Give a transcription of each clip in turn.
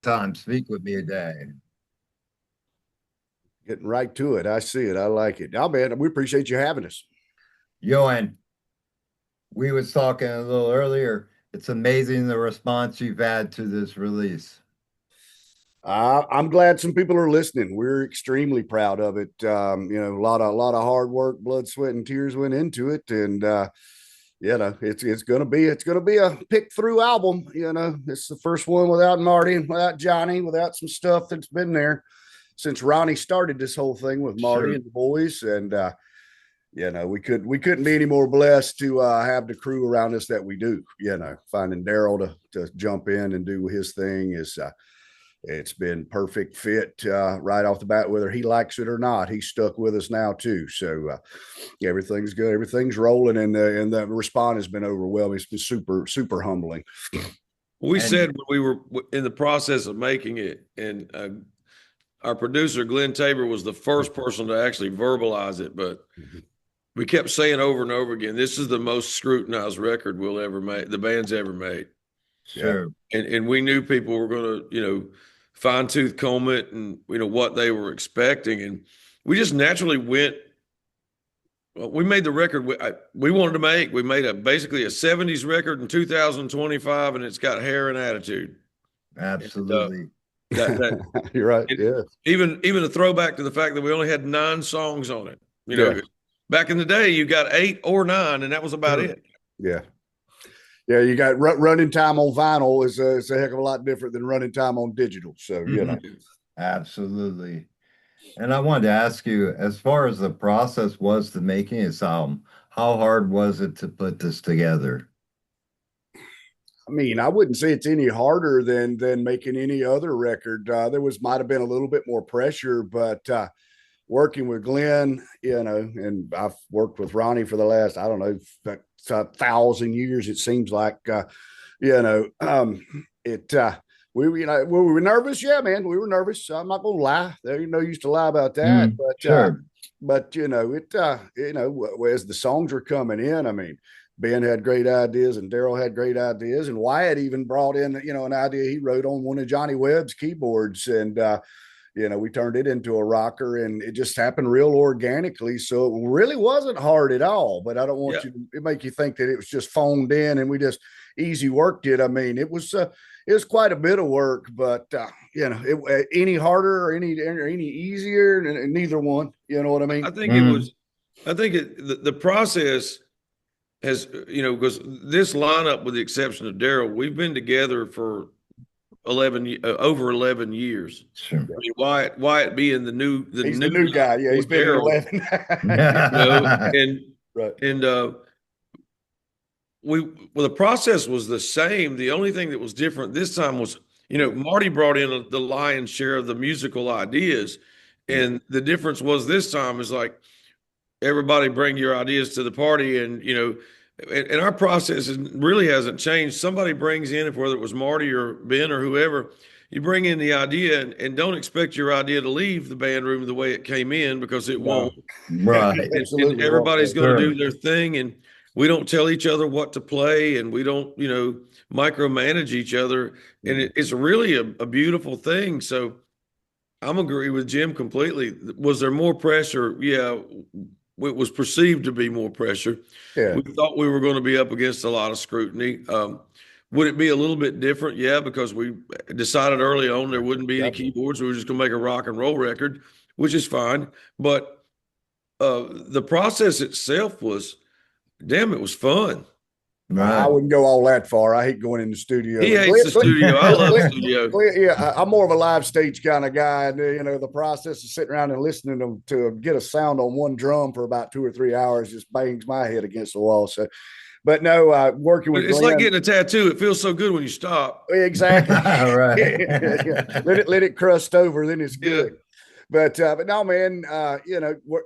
Time. Speak with me a day. Getting right to it. I see it. I like it. Now, man, we appreciate you having us. Johan, we was talking a little earlier. It's amazing the response you've had to this release. I'm glad some people are listening. We're extremely proud of it. A lot of hard work, blood, sweat, and tears went into it, and it's gonna be a pick through album. It's the first one without Marty and without Johnny, without some stuff that's been there since Ronnie started this whole thing with Marty Sure. and the boys, and we couldn't be any more blessed to have the crew around us that we do. Finding Daryl to jump in and do his thing is it's been perfect fit right off the bat, whether he likes it or not. He's stuck with us now too, so everything's good, everything's rolling, and the response has been overwhelming. It's been super super humbling. We And said when we were in the process of making it, and our producer Glenn Tabor was the first person to actually verbalize it, but we kept saying over and over again, this is the most scrutinized record we'll ever make, the band's ever made. sure. And we knew people were going to, fine tooth comb it and, what they were expecting. And we just naturally went, well, we made the record we wanted to make. We made basically a 70s record in 2025, and it's got hair and attitude. Absolutely. That You're right. Yeah. even a throwback to the fact that we only had 9 songs on it. Yeah. Back in the day, you got 8 or 9, and that was about it. Yeah. Yeah, you got running time on vinyl is a heck of a lot different than running time on digital. So, Absolutely. And I wanted to ask you, as far as the process was to making this album, how hard was it to put this together? I mean, I wouldn't say it's any harder than making any other record. There might have been a little bit more pressure, but working with Glenn, and I've worked with Ronnie for the last, I don't know, 1,000 years. It seems like, you know, it. We were nervous. Yeah, man, we were nervous. I'm not gonna lie. There, no use to lie about that. Sure. But as the songs were coming in, I mean, Ben had great ideas and Daryl had great ideas, and Wyatt even brought in, an idea he wrote on one of Johnny Webb's keyboards, and we turned it into a rocker, and it just happened real organically. So it really wasn't hard at all. But I don't want Yeah. you to make you think that it was just phoned in and we just easy worked it. I mean, it was quite a bit of work, but any harder or any easier, neither one. You know what I mean? I think it was, the process has, because this lineup, with the exception of Daryl, we've been together for over 11 years. Sure. I mean, Wyatt being He's the new guy. Yeah, he's been here Daryl, 11. and Right. and the process was the same. The only thing that was different this time was, Marty brought in the lion's share of the musical ideas, and the difference was this time is like, everybody bring your ideas to the party, and our process really hasn't changed. Somebody brings in, if whether it was Marty or Ben or whoever, you bring in the idea, and don't expect your idea to leave the band room the way it came in, because it won't. Right. And everybody's going to Sure. do their thing, and we don't tell each other what to play, and we don't, micromanage each other, and it's really a beautiful thing. So I'm agree with Jim completely. Was there more pressure? Yeah, it was perceived to be more pressure. Yeah. We thought we were going to be up against a lot of scrutiny. Would it be a little bit different? Yeah, because we decided early on there wouldn't be any keyboards. We were just going to make a rock and roll record, which is fine. But the process itself was, damn, it was fun. I Right. wouldn't go all that far. I hate going in the studio. He hates the studio. I love the studio. Yeah, I'm more of a live stage kind of guy. And, the process of sitting around and listening to get a sound on one drum for about 2 or 3 hours just bangs my head against the wall. So, but no, working with It's Glenn, like getting a tattoo. It feels so good when you stop. exactly. Right. Yeah. Let it crust over, then it's good. But no, man,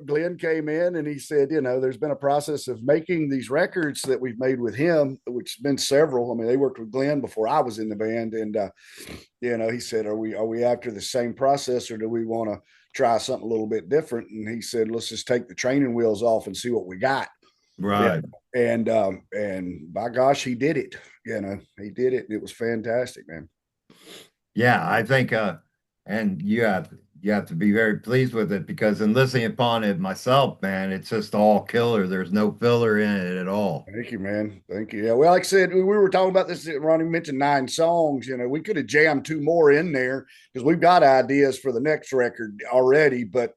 Glenn came in and he said, there's been a process of making these records that we've made with him, which has been several. I mean, they worked with Glenn before I was in the band, and he said, are we after the same process, or do we want to try something a little bit different? And he said, let's just take the training wheels off and see what we got. Right. And by gosh, he did it. He did it. It was fantastic, man. Yeah, I think and you have to be very pleased with it because in listening upon it myself, man, it's just all killer. There's no filler in it at all. Thank you, man. Thank you. Yeah. Well, like I said, we were talking about this. Ronnie mentioned 9 songs. We could have jammed 2 more in there because we've got ideas for the next record already. But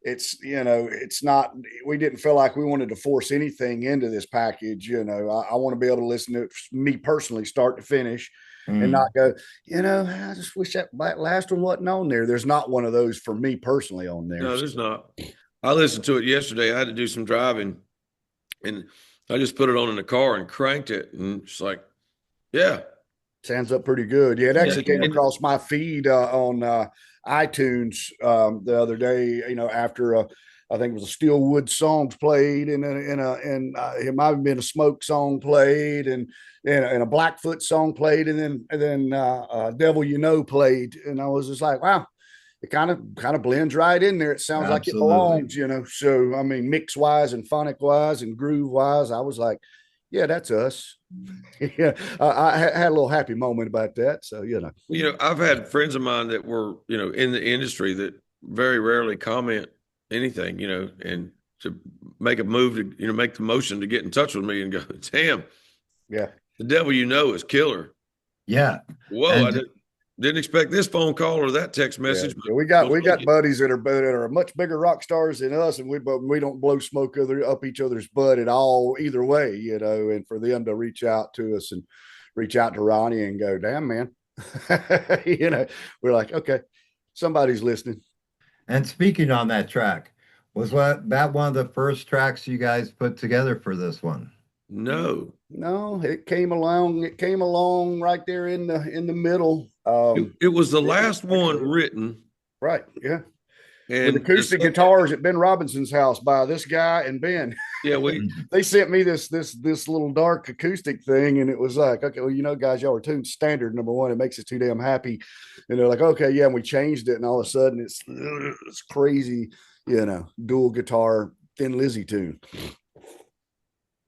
it's not. We didn't feel like we wanted to force anything into this package. I want to be able to listen to it, me personally, start to finish, and not Mm. go. I just wish that last one wasn't on there. There's not one of those for me personally on there. No, there's not. I listened to it yesterday. I had to do some driving, and I just put it on in the car and cranked it, and it's like, yeah, Sounds up pretty good. Yeah, it yeah. actually came And across my feed on iTunes the other day. After I think it was a Steelwood songs played, and it might have been a Smoke song played, and a Blackfoot song played, and then Devil You Know played, and I was just like, wow, it kind of blends right in there. It sounds like it Absolutely. belongs. So I mean, mix wise and phonic wise and groove wise, I was like, yeah, that's us. Yeah, I had a little happy moment about that. So I've had friends of mine that were, in the industry that very rarely comment anything, and to make a move to, make the motion to get in touch with me and go, damn, yeah, the devil you know is killer. Yeah. Whoa, I And didn't expect this phone call or that text yeah. message, but We I'm got gonna we got take it. buddies that are much bigger rock stars than us, and we don't blow smoke up each other's butt at all either way. And for them to reach out to us and reach out to Ronnie and go, damn man, we're like, okay, somebody's listening. and speaking on that track, was that one of the first tracks you guys put together for this one? No, No, it came along. It came along right there in the middle. it was the Yeah, last one written, right. Yeah, with and acoustic guitars at Ben Robinson's house by this guy and Ben. yeah, we Mhm. They sent me this little dark acoustic thing, and it was like, okay, well, guys, y'all are tuned standard. Number one, it makes us too damn happy, and they're like, okay, yeah, and we changed it, and all of a sudden, it's crazy, dual guitar Thin Lizzy tune.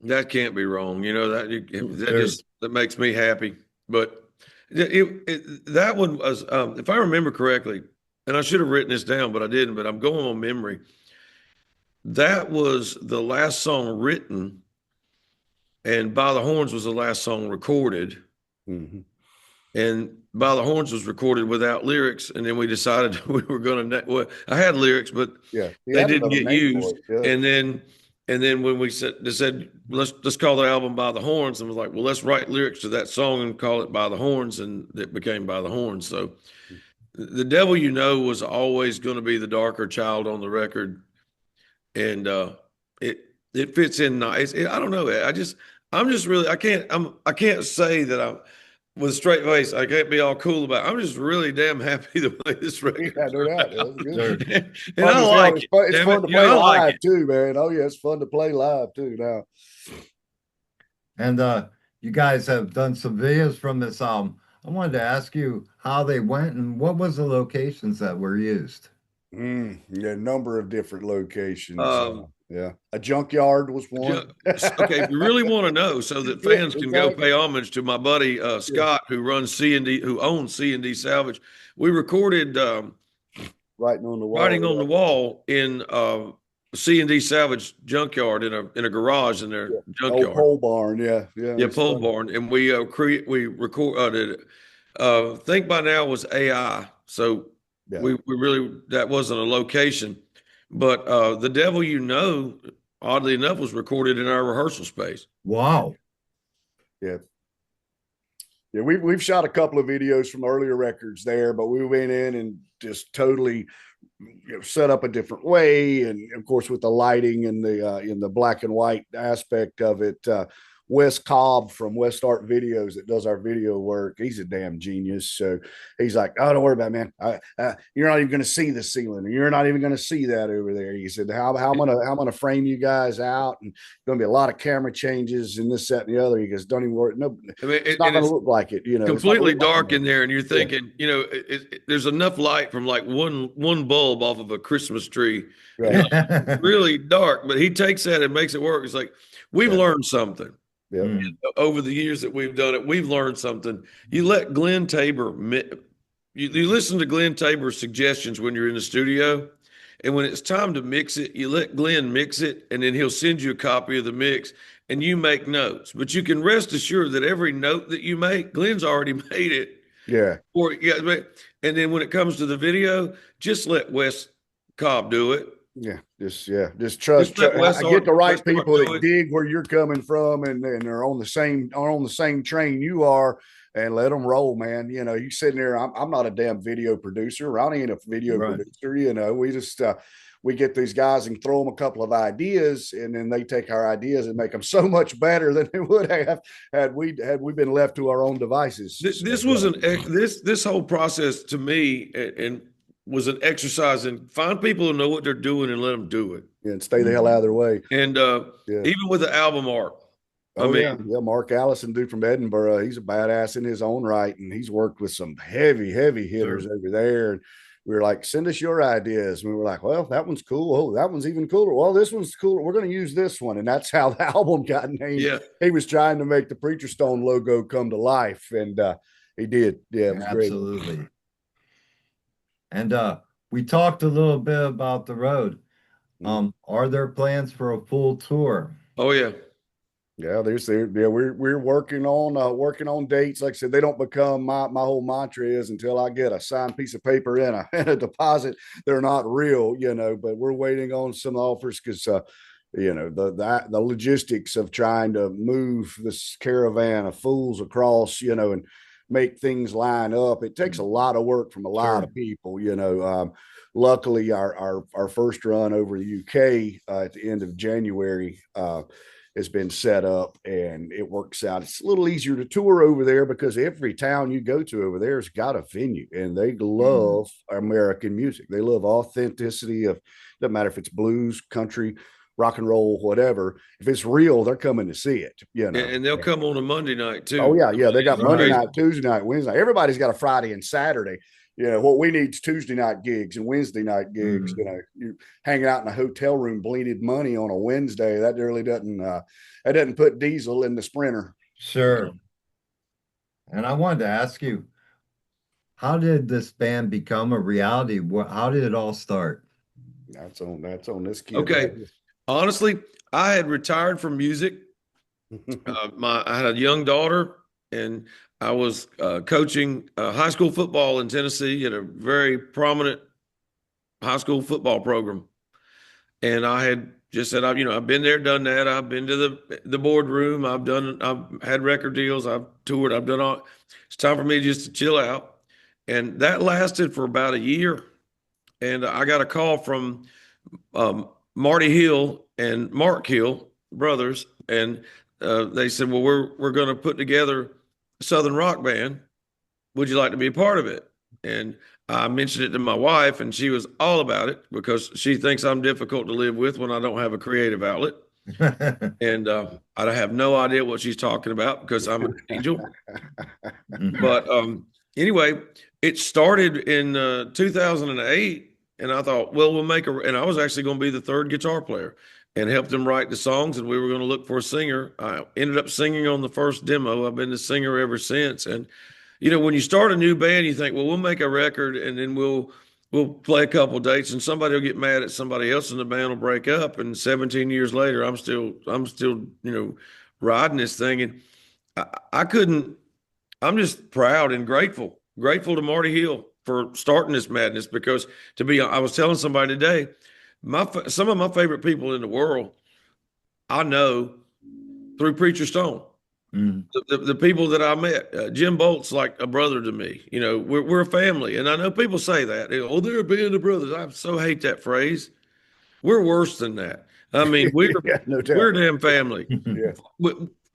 that can't be wrong. There's That makes me happy. But that one was, if I remember correctly, and I should have written this down, but I didn't. But I'm going on memory. That was the last song written, and By the Horns was the last song recorded. Mm-hmm. And By the Horns was recorded without lyrics, and then we decided we were going to. Well, I had lyrics, but Yeah, he they had didn't another get name for used. it. Yeah. And then when they said let's call the album By the Horns, and was like, well, let's write lyrics to that song and call it By the Horns, and it became By the Horns. So the devil you know was always going to be the darker child on the record, and it fits in nice. I don't know. I'm just really I can't say that I'm with a straight face. I can't be all cool about it. I'm just really damn happy the way this record Yeah, no doubt. turned That's there. good. out. And Fun I as hell. like It's it. fun, it's Damn fun it. to play I like live it. too, man. Oh yeah, it's fun to play live too now. And you guys have done some videos from this album. I wanted to ask you how they went and what was the locations that were used. Yeah, a number of different locations. Um, Yeah, a junkyard was one. okay, if you really want to know, so that Yeah, fans can go exactly. pay homage to my buddy Yeah, Scott, who runs C&D, who owns C&D Salvage. We recorded writing on the wall. writing on Yeah. the wall in C&D Salvage junkyard in a garage in their Yeah. Old junkyard. pole barn. Yeah, yeah. Yeah, It's pole funny. barn, and we recorded it. Think by now was AI, so Yeah, we really that wasn't a location, but the devil you know, oddly enough, was recorded in our rehearsal space. Wow. yeah. Yeah, we've shot a couple of videos from earlier records there, but we went in and just totally set up a different way, and of course with the lighting and the in the black and white aspect of it. Wes Cobb from West Art Videos that does our video work. He's a damn genius. So he's like, "Oh, don't worry about it, man. You're not even going to see the ceiling. You're not even going to see that over there." He said, "How I'm gonna frame you guys out, and going to be a lot of camera changes and this, that, and the other." He goes, "Don't even worry. No, I mean, it's not and going to it's look like it. It's not gonna completely look like dark it." in there, and you're Yeah, thinking, there's enough light from like one bulb off of a Christmas tree. right. Really dark, but he takes that and makes it work. It's like we've Yeah, learned something. yeah. Mm. Over the years that we've done it, we've learned something. You let Glenn Tabor you listen to Glenn Tabor's suggestions when you're in the studio, and when it's time to mix it, you let Glenn mix it, and then he'll send you a copy of the mix, and you make notes. But you can rest assured that every note that you make, Glenn's already made it. Yeah. Or yeah, and then when it comes to the video, just let Wes Cobb do it. Just trust. Just let Wes I get the right Wes Hart people do that it. dig where you're coming from, and are on the same train you are, and let them roll, man. You know, you sitting there. I'm not a damn video producer. Ronnie ain't a video Right. producer. You know, we just we get these guys and throw them a couple of ideas, and then they take our ideas and make them so much better than they would have had we been left to our own devices. This was this whole process to me, and was an exercise in find people who know what they're doing and let them do it. And stay the hell out of their way. And Yeah. even with the album art, Oh, yeah. Mark Allison, dude from Edinburgh, he's a badass in his own right, and he's worked with some heavy hitters over there. And we were like, send us your ideas. And we were like, well, that one's cool. Oh, that one's even cooler. Well, this one's cooler. We're going to use this one. And that's how the album got named. Yeah. He was trying to make the Preacher Stone logo come to life, and he did. Yeah, it was Absolutely. great. And we talked a little bit about the road. Are there plans for a full tour? Oh yeah. Yeah, we're working on dates. Like I said, they don't become my whole mantra is until I get a signed piece of paper and a deposit, they're not real, you know, but we're waiting on some offers because you know, the logistics of trying to move this caravan of fools across, you know, and make things line up. It takes a lot of work from a lot of people, you know. Luckily our first run over the UK at the end of January has been set up, and it works out. It's a little easier to tour over there because every town you go to over there has got a venue, and they love American music. They love authenticity of, doesn't matter if it's blues, country, rock and roll, whatever. If it's real, they're coming to see it, you know. And they'll come on a Monday night too. Oh yeah. They got Monday Right. night, Tuesday night, Wednesday night. Everybody's got a Friday and Saturday. You know, what we need is Tuesday night gigs and Wednesday night gigs. You know, you hanging out in a hotel room, bleeding money on a Wednesday. That really doesn't put diesel in the Sprinter. Sure. And I wanted to ask you, how did this band become a reality? How did it all start? That's on this kid. Okay. Honestly, I had retired from music. I had a young daughter, and I was coaching high school football in Tennessee at a very prominent high school football program. And I had just said, I've been there, done that. I've been to the boardroom. I've had record deals. I've toured. I've done all. It's time for me just to chill out. And that lasted for about a year. And I got a call from Marty Hill and Mark Hill, brothers, and they said, well, we're going to put together a Southern rock band. Would you like to be a part of it? And I mentioned it to my wife, and she was all about it because she thinks I'm difficult to live with when I don't have a creative outlet. And I have no idea what she's talking about because I'm an angel. But anyway, it started in 2008, and I thought, well, and I was actually going to be the third guitar player and help them write the songs, and we were going to look for a singer. I ended up singing on the first demo. I've been the singer ever since. And, you know, when you start a new band, you think, well, we'll make a record and then we'll play a couple dates, and somebody will get mad at somebody else and the band will break up. And 17 years later, I'm still, riding this thing. And I'm just proud and grateful to Marty Hill for starting this madness, because I was telling somebody today, some of my favorite people in the world, I know through Preacher Stone. The people that I met, Jim Bolt's like a brother to me. You know, we're a family, and I know people say that. Oh, they're a band of brothers. I so hate that phrase. We're worse than that. I mean, we're a damn family.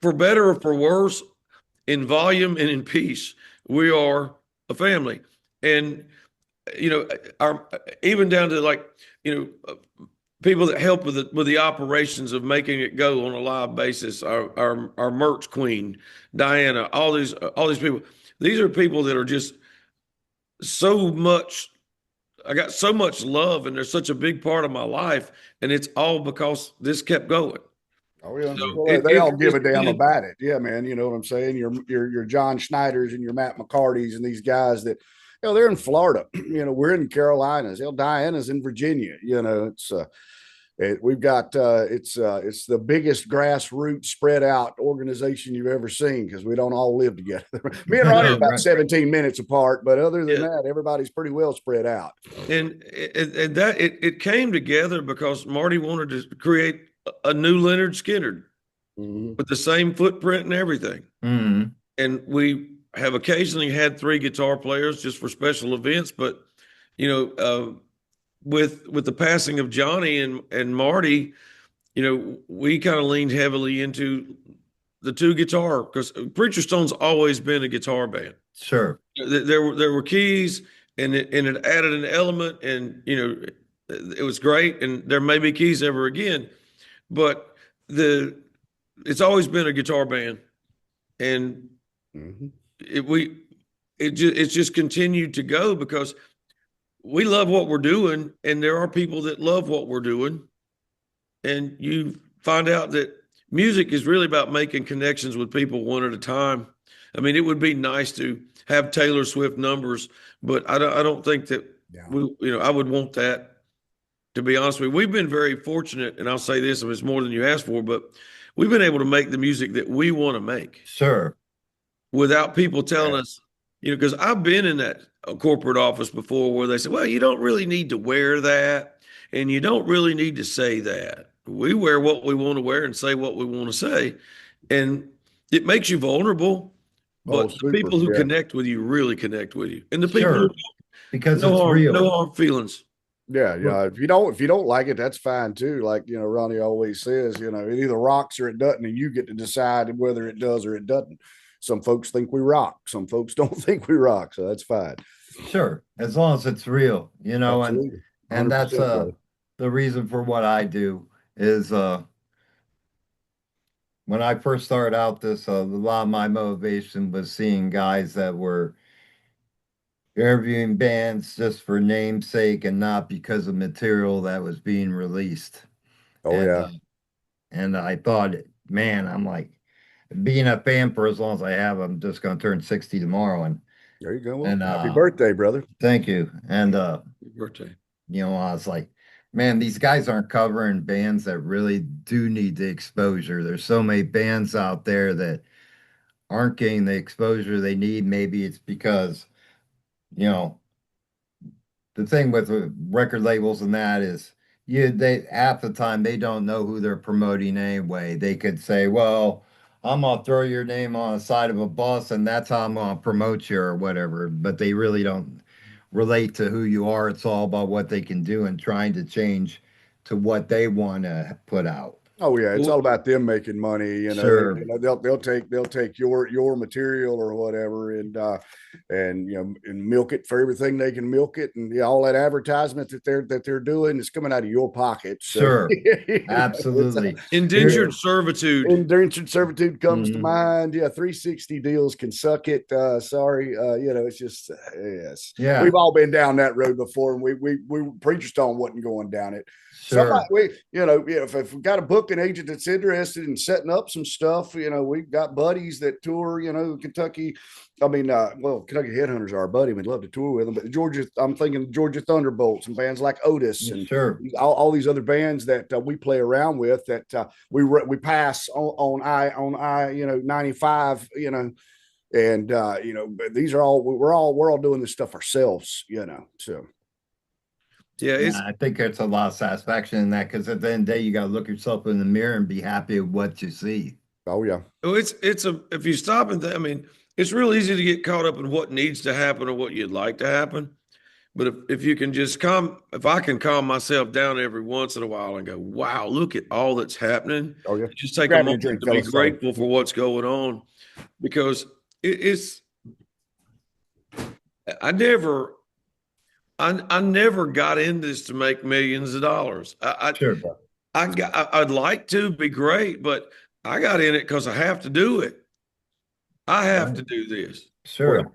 For better or for worse, in volume and in peace, we are a family. And you know, even down to people that help with the operations of making it go on a live basis. Our merch queen, Diana, all these people. These are people that are just so much. I got so much love, and they're such a big part of my life, and it's all because this kept going. Oh yeah, so they all give a damn about it. Yeah, man. You know what I'm saying? Your John Schneiders and your Matt McCartys and these guys that they're in Florida. We're in Carolinas. Diana's in Virginia. We've got it's the biggest grassroots spread out organization you've ever seen because we don't all live together. Me and Ronnie are about 17 minutes apart, but other than that, everybody's pretty well spread out. And that it came together because Marty wanted to create a new Leonard Skinner with the same footprint and everything. And we have occasionally had 3 guitar players just for special events, but with the passing of Johnny and Marty, we kind of leaned heavily into the 2 guitar because Preacher Stone's always been a guitar band. Sure. There were keys and it added an element, and it was great, and there may be keys ever again, but it's always been a guitar band, and it's just continued to go because we love what we're doing, and there are people that love what we're doing. And you find out that music is really about making connections with people one at a time. I mean, it would be nice to have Taylor Swift numbers, but I don't think that I would want that, to be honest with you. We've been very fortunate, and I'll say this, it's more than you asked for, but we've been able to make the music that we want to make. Sure. Without people telling us, because I've been in that corporate office before where they say, well, you don't really need to wear that, and you don't really need to say that. We wear what we want to wear and say what we want to say, and it makes you vulnerable. But the people who connect with you really connect with you, and the people who because it's real, no hard feelings. Yeah. If you don't like it, that's fine too. Like Ronnie always says, it either rocks or it doesn't, and you get to decide whether it does or it doesn't. Some folks think we rock. Some folks don't think we rock. So that's fine. Sure. As long as it's real, Absolutely. and that's the reason for what I do is when I first started out this, a lot of my motivation was seeing guys that were interviewing bands just for namesake and not because of material that was being released. And I thought, man, I'm like, being a fan for as long as I have, I'm just going to turn 60 tomorrow. And there you go. Well, happy birthday, brother. Thank you. And, happy birthday. I was like, man, these guys aren't covering bands that really do need the exposure. There's so many bands out there that aren't getting the exposure they need. Maybe it's because, the thing with the record labels and that is they half the time they don't know who they're promoting anyway. They could say, well, I'm gonna throw your name on the side of a bus and that's how I'm gonna promote you or whatever, but they really don't relate to who you are. It's all about what they can do and trying to change to what they want to put out. Oh yeah, it's all about them making money. Sure. They'll take your material or whatever and milk it for everything they can milk it, and all that advertisement that they're doing is coming out of your pocket. So, sure, absolutely. Indentured servitude. Indentured servitude comes to mind. Yeah, 360 deals can suck it. Sorry, it's just yes. Yeah, we've all been down that road before, and we Preacher Stone wasn't going down it. Sure. If we've got a booking agent that's interested in setting up some stuff, we've got buddies that tour, Kentucky. Kentucky Headhunters are our buddy. We'd love to tour with them. But I'm thinking Georgia Thunderbolts and bands like Otis and all these other bands that we play around with that we pass on I 95, and these are all we're all doing this stuff ourselves, so. Yeah, I think there's a lot of satisfaction in that because at the end of the day, you got to look yourself in the mirror and be happy with what you see. Oh yeah. If you stop and it's real easy to get caught up in what needs to happen or what you'd like to happen. But if you can just if I can calm myself down every once in a while and go, wow, look at all that's happening. Oh yeah. Just take a moment to be grateful for what's going on, because I never got into this to make millions of dollars. I'd like to be great, but I got in it because I have to do it. I have to do this. Sure.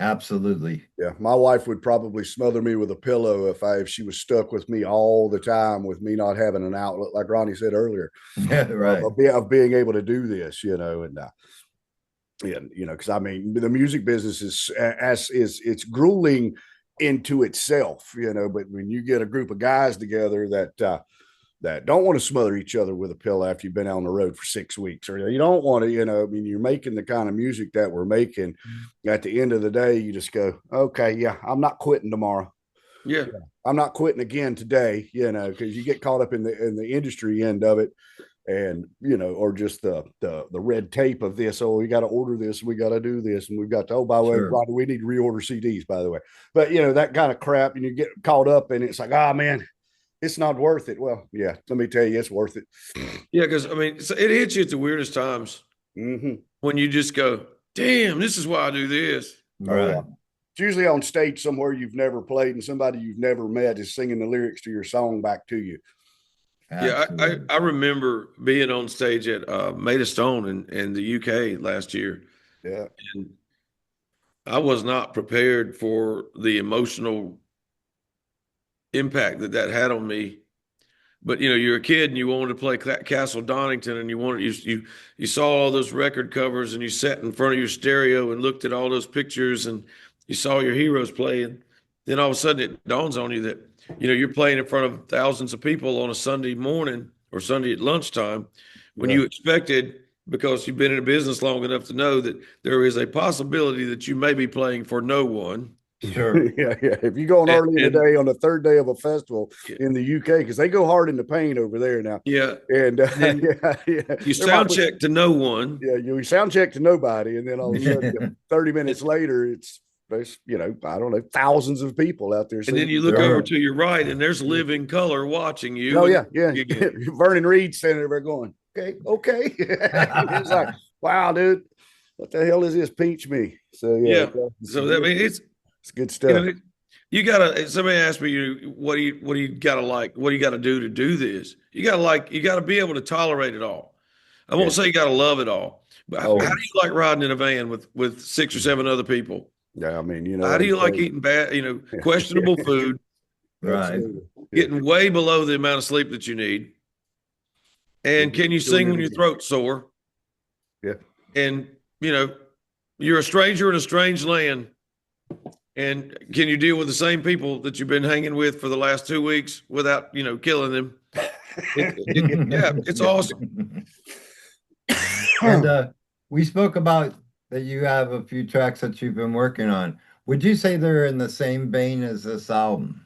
Absolutely. Yeah. My wife would probably smother me with a pillow if she was stuck with me all the time, with me not having an outlet, like Ronnie said earlier. Yeah, right. Of being able to do this, and And because I mean, the music business is it's grueling into itself, but when you get a group of guys together that don't want to smother each other with a pill after you've been on the road for 6 weeks, or you don't want to, I mean, you're making the kind of music that we're making. At the end of the day, you just go, okay, yeah, I'm not quitting tomorrow. Yeah. I'm not quitting again today, because you get caught up in the industry end of it, and or just the red tape of this. Oh, we got to order this, we got to do this, and we've got to, oh, by the way, Rodney, we need to reorder CDs, by the way. But that kind of crap, and you get caught up, and it's like, oh man, it's not worth it. Well, yeah, let me tell you, it's worth it. Yeah, because I mean, it hits you at the weirdest times when you just go, damn, this is why I do this. Right. It's usually on stage somewhere you've never played, and somebody you've never met is singing the lyrics to your song back to you. Absolutely. Yeah, I remember being on stage at Made of Stone in the UK last year. Yeah. And I was not prepared for the emotional impact that had on me. But you're a kid and you wanted to play Castle Donington, and you saw all those record covers, and you sat in front of your stereo and looked at all those pictures, and you saw your heroes play, and then all of a sudden it dawns on you that you're playing in front of thousands of people on a Sunday morning or Sunday at lunchtime, when you expected, because you've been in a business long enough to know that there is a possibility that you may be playing for no one. Sure. Yeah. If you go on early in the day on the third day of a festival in the UK, because they go hard in the paint over there now. Yeah. And you sound check to no one. Yeah, you sound check to nobody, and then all of a sudden, 30 minutes later, it's I don't know, thousands of people out there. And then you look over to your right, and there's Living Color watching you. Oh yeah. Vernon Reid standing there going, okay. It's like, wow, dude, what the hell is this? Peach me. So yeah. So that means it's good stuff. You gotta. Somebody asked me, what do you gotta like? What do you gotta do to do this? You gotta be able to tolerate it all. I won't say you gotta love it all, but how do you like riding in a van with 6 or 7 other people? Yeah, I mean, how do you like eating bad, questionable food? Right. Getting way below the amount of sleep that you need. And can you sing when your throat's sore? Yeah. And you're a stranger in a strange land. And can you deal with the same people that you've been hanging with for the last 2 weeks without, killing them? It's awesome. And we spoke about that you have a few tracks that you've been working on. Would you say they're in the same vein as this album?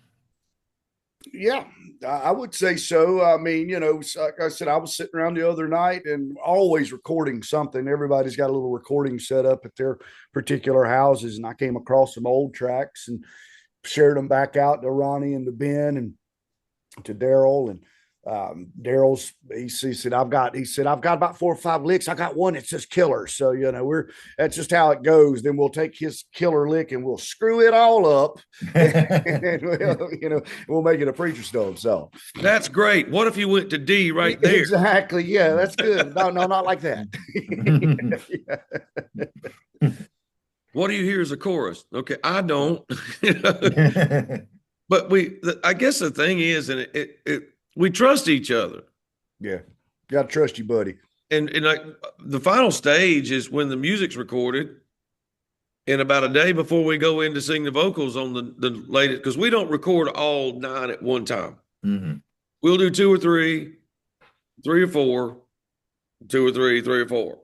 Yeah, I would say so. I mean, like I said, I was sitting around the other night and always recording something. Everybody's got a little recording set up at their particular houses. And I came across some old tracks and shared them back out to Ronnie and to Ben and to Daryl. And he said, I've got about 4 or 5 licks. I got one that says killer. So, that's just how it goes. Then we'll take his killer lick and we'll screw it all up and we'll make it a Preacher Stone song. That's great. What if you went to D right there? Exactly. Yeah, that's good. No, not like that. What do you hear as a chorus? Okay. I don't, but I guess the thing is, and we trust each other. Yeah. Got to trust you, buddy. And like the final stage is when the music's recorded, and about a day before we go in to sing the vocals on the latest, because we don't record all 9 at one time. Mm-hmm. We'll do 2 or 3, 3 or 4, 2 or 3, 3 or 4.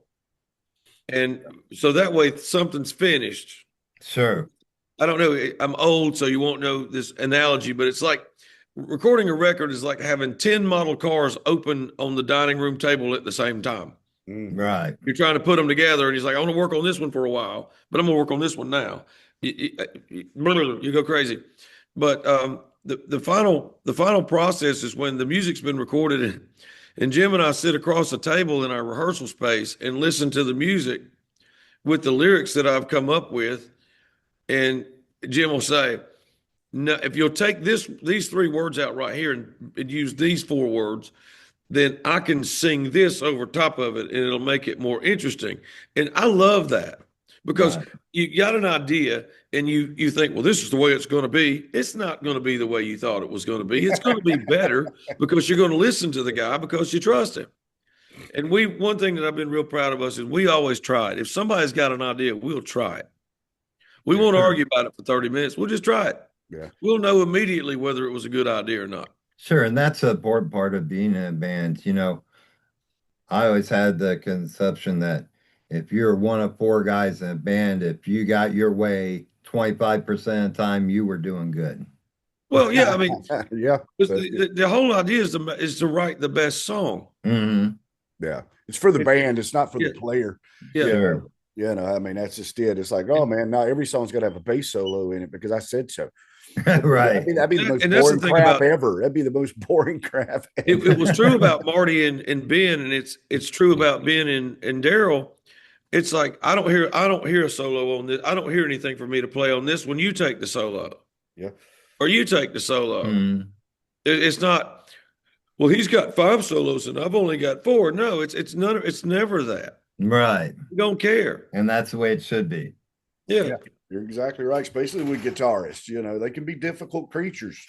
And so that way something's finished. Sure. I don't know. I'm old, so you won't know this analogy, but it's like, recording a record is like having 10 model cars open on the dining room table at the same time. Right. You're trying to put them together, and he's like, I want to work on this one for a while, but I'm going to work on this one now. You go crazy. But the final process is when the music's been recorded, and Jim and I sit across the table in our rehearsal space and listen to the music with the lyrics that I've come up with. And Jim will say, no, if you'll take these 3 words out right here and use these 4 words, then I can sing this over top of it, and it'll make it more interesting. And I love that, because you got an idea and you think, well, this is the way it's going to be. It's not going to be the way you thought it was going to be. It's going to be better because you're going to listen to the guy because you trust him. And one thing that I've been real proud of us is we always try it. If somebody's got an idea, we'll try it. We won't Sure. argue about it for 30 minutes. We'll just try it. Yeah. We'll know immediately whether it was a good idea or not. Sure, and that's an important part of being in a band. I always had the conception that if you're one of four guys in a band, if you got your way 25% of the time, you were doing good. Well, yeah, I mean, Yeah. the whole idea is to write the best song. Hmm. Yeah. It's for the band. It's not for Yeah. the player. Yeah. Sure. I mean, that's just it. It's like, oh man, now every song's got to have a bass solo in it because I said so. Right. That'd be the most And that's the boring thing crap about- ever. That'd be the most boring crap ever. It was true about Marty and Ben, and it's true about Ben and Daryl. It's like I don't hear a solo on this. I don't hear anything for me to play on this when you take the solo. Yeah. Or you take the solo. Mhm. It's not, well, he's got 5 solos and I've only got 4. No, it's never that. Right. You don't care. And that's the way it should be. Yeah. You're exactly right. Especially with guitarists, they can be difficult creatures.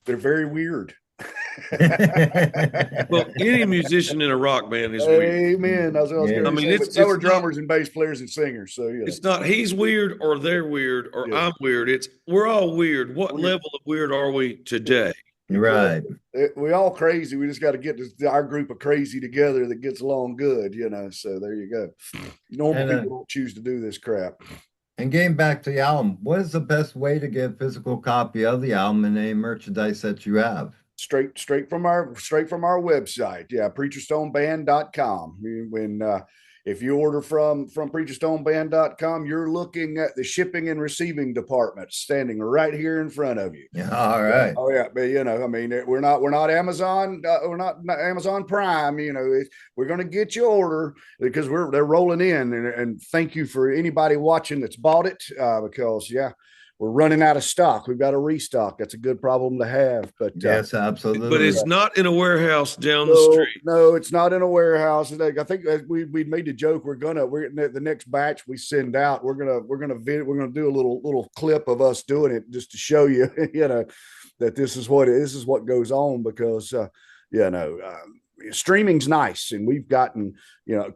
They're very weird. Well, any musician in a rock band is weird. Amen. I was Yeah. going I to mean, say, it's- but so it's are not- drummers and bass players and singers. So It's not he's weird or they're weird or Yeah. I'm weird. It's we're all weird. What Weird. level of weird are we today? Right. we all crazy. We just got to get our group of crazy together that gets along good. So there you go. Normal And, people don't choose to do this crap. And getting back to the album, what is the best way to get a physical copy of the album and any merchandise that you have? Straight from our website. Yeah, preacherstoneband.com. If you order from preacherstoneband.com, you're looking at the shipping and receiving department standing right here in front of you. Yeah, all right. Oh yeah, but I mean, we're not Amazon, we're not Amazon Prime. We're going to get your order because they're rolling in, and thank you for anybody watching that's bought it because we're running out of stock. We've got to restock. That's a good problem to have. But Yes, absolutely. But it's not in a warehouse down the no, street. no, it's not in a warehouse. I think we made the joke. We're the next batch we send out. We're gonna do a little clip of us doing it just to show you, that this is what goes on because streaming's nice, and we've gotten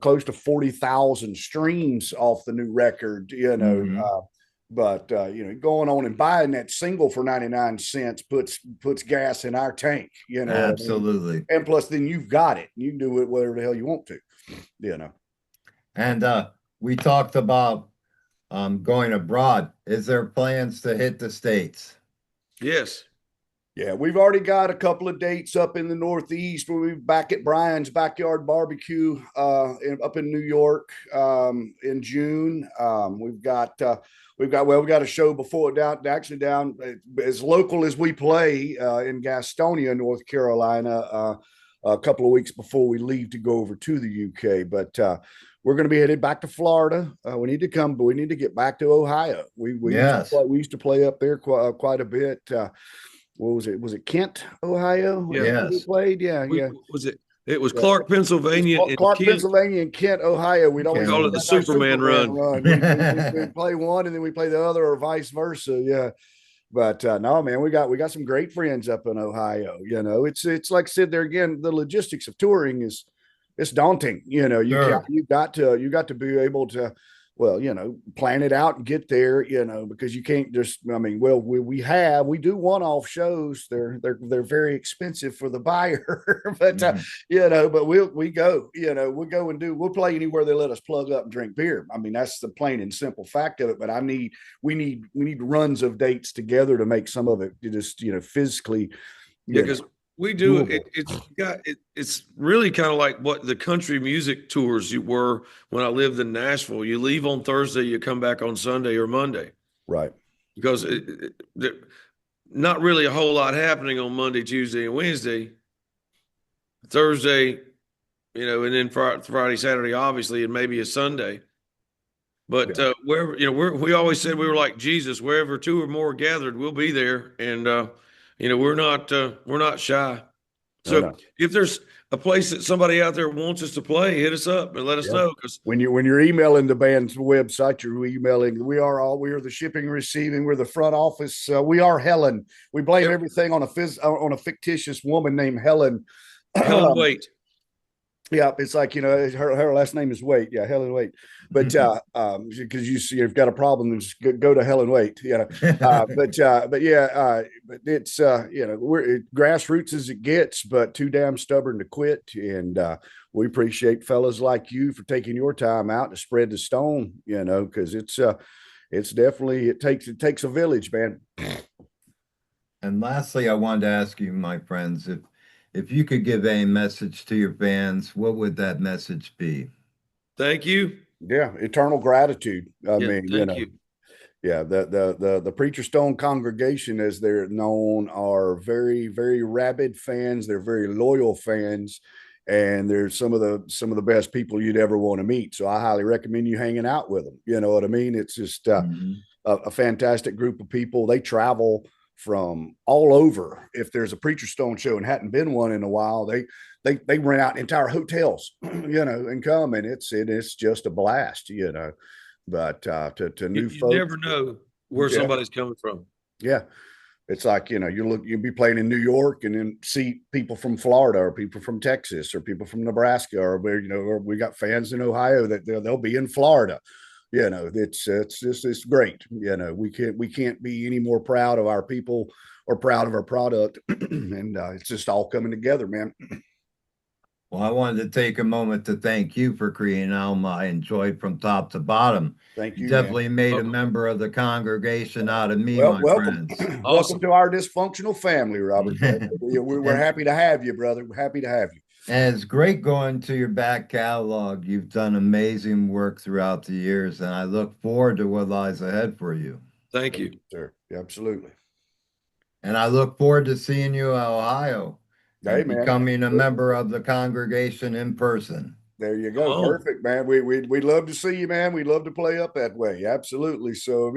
close to 40,000 streams off the new record. Mhm. But going on and buying that single for 99 cents puts gas in our tank, Absolutely. and plus then you've got it. You can do it whatever the hell you want to, And we talked about going abroad. Is there plans to hit the States? Yes. Yeah, we've already got a couple of dates up in the Northeast. We'll be back at Brian's Backyard Barbecue up in New York in June. We've got a show before down as local as we play in Gastonia, North Carolina, a couple of weeks before we leave to go over to the UK. But we're going to be headed back to Florida. We need to come, but we need to get back to Ohio. We Yes. used to play up there quite a bit. What was it? Was it Kent, Ohio? Yeah. Yes. We played. Yeah. It was Clark, Pennsylvania. and Clark, Kent. Pennsylvania, and Kent, Ohio. We'd always Call it the have our Superman run. We play one and then we play the other, or vice versa. Yeah. But no, man, we got some great friends up in Ohio. It's like I said there again, the logistics of touring it's daunting. Sure. You got to be able to, plan it out and get there, because you can't just, we do one-off shows. They're very expensive for the buyer, but, Mhm. but we go, we'll go and we'll play anywhere they let us plug up and drink beer. I mean, that's the plain and simple fact of it, but we need runs of dates together to make some of it just, physically. Yeah, because we do doable. it's really kind of like what the country music tours you were when I lived in Nashville. You leave on Thursday, you come back on Sunday or Monday, Right. because not really a whole lot happening on Monday, Tuesday, and Wednesday. Thursday, and then Friday, Saturday, obviously, and maybe a Sunday. But wherever, we always said we were like Jesus. Wherever 2 or more are gathered, we'll be there, and we're not shy. So No. if there's a place that somebody out there wants us to play, hit us up and let us know. Because When you're emailing the band's website, you're emailing. We are the shipping, receiving. We're the front office. We are Helen. We blame everything on a fictitious woman named Helen. Helen Waite. Yeah, it's like, her last name is Waite. Yeah, Helen Waite. But because you see, you've got a problem, then just go to Helen Waite. But yeah, but it's we're grassroots as it gets, but too damn stubborn to quit. And we appreciate fellas like you for taking your time out to spread the stone. Because it's definitely it takes a village, man. And lastly, I wanted to ask you, my friends, if you could give a message to your fans, what would that message be? Thank you. Yeah, eternal gratitude. I Yeah, mean, thank you. yeah, the Preacher Stone congregation, as they're known, are very, very rabid fans. They're very loyal fans, and they're some of the best people you'd ever want to meet. So I highly recommend you hanging out with them. You know what I mean? It's just Mhm. a fantastic group of people. They travel from all over. If there's a Preacher Stone show and hadn't been one in a while, they rent out entire hotels, and come, and it's just a blast. But to new You never folks, know where yeah, somebody's coming from. yeah. It's like, you'll be playing in New York and then see people from Florida or people from Texas or people from Nebraska, or where, or we got fans in Ohio that they'll be in Florida. It's just, it's great. We can't be any more proud of our people or proud of our product. And it's just all coming together, man. Well, I wanted to take a moment to thank you for creating an album I enjoyed from top to bottom. Thank You you, man. definitely made a Welcome. member of the congregation out of me, Well, my welcome, friends. welcome Awesome. to our dysfunctional family, Robert. We're And happy to have you, brother. We're happy to have you. And it's great going to your back catalog. You've done amazing work throughout the years, and I look forward to what lies ahead for you. Thank Thank you. you, sir. Absolutely. And I look forward to seeing you in Ohio Hey, and man. becoming a member of the congregation in person. There you Come go. on. Perfect, man. We'd love to see you, man. We'd love to play up that way. Absolutely. So,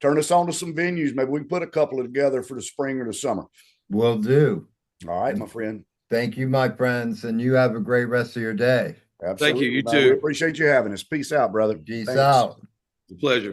turn us on to some venues. Maybe we can put a couple of together for the spring or the summer. Will do. All right, my And friend. thank you, my friends, and you have a great rest of your day. Thank you. Absolutely, You man. We too. appreciate you having us. Peace out, brother. Peace Thanks. out. It's a pleasure.